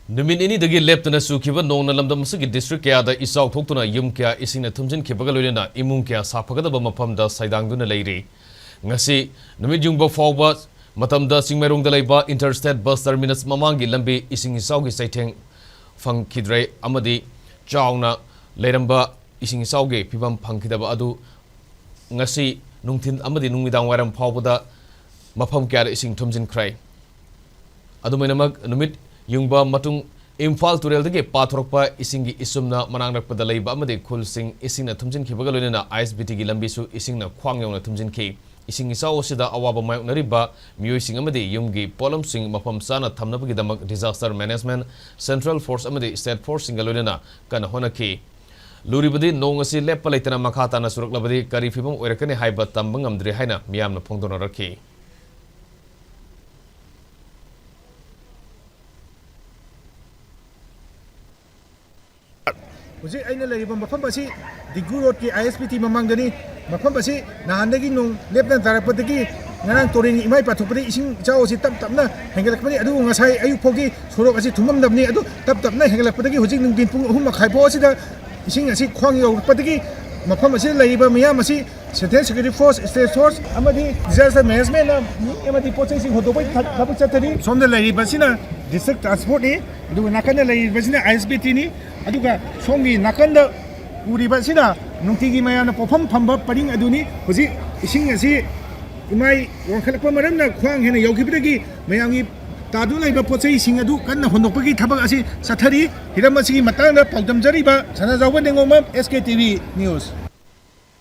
Numin ini dagi leptana sukiba nongna lamdam sigi district kaya da isaw thoktuna yum kaya isingna thumjinkhre loina imung kaya saphagadaba mafamda saidangduna leiri. Ngasi numit jungba fawba matamda singmerungda leiba interstate bus terminus mamangi lambi ising isawgi saitheng phangkhidre amadi chawna leiramba ising isawgi pibam phangkhidaba adu ngasi nungthin amadi nungmidang waram phawbada mafam kaya ising thumjinkhre. Adumainamak numit Yungba matung Imphal turel dagi pathorokpa isingi isumna manangrakpada leiba amadi khulsing isingna thumjinkhre loina ISBT gi lambisu isingna khwang youna thumjinkhre ising isaw sida awaba mayoknariba miyoi amadi yumgi polamsing mafam sana thamnabagi disaster management central force amadi state force loina kana honaki luribadi nong asi lepa leitana makha na suraklabadi kari fibam oirakani haiba tambang amdri haina miyamna phongdona rakhi. Uji aina lariba mafam basi Diggu Road ki ISBT mamangdani mafam basi nahandagi nong lepna tarakpadagi ngarang toring imai pathokpadi ising chaw si tapna hengelakpani adu ngasai ayu phogi sorok asi thumamdabni adu tapna hengelakpadagi hujik nungtin pung 3 makhai pho asida ising asi khwang yokpadagi mafam asi lariba miyam asi Central Security Force State Force amadi disaster management amadi pochai sing hodopai thabak chatari somda lariba sina district transport ni adu nakana lariba sina ISBT ni aduga songi nakanda uriba sina nungtigi mayana pofam phamba paring aduni hoji ising asi imai wangkhalakpa maramna khwang hena yogibidagi mayangi tadu laiba pochai sing adu kanna hondokpagi thabak asi sathari hiram asigi matangda paudamjariba sana jawba dengoma SKTV news.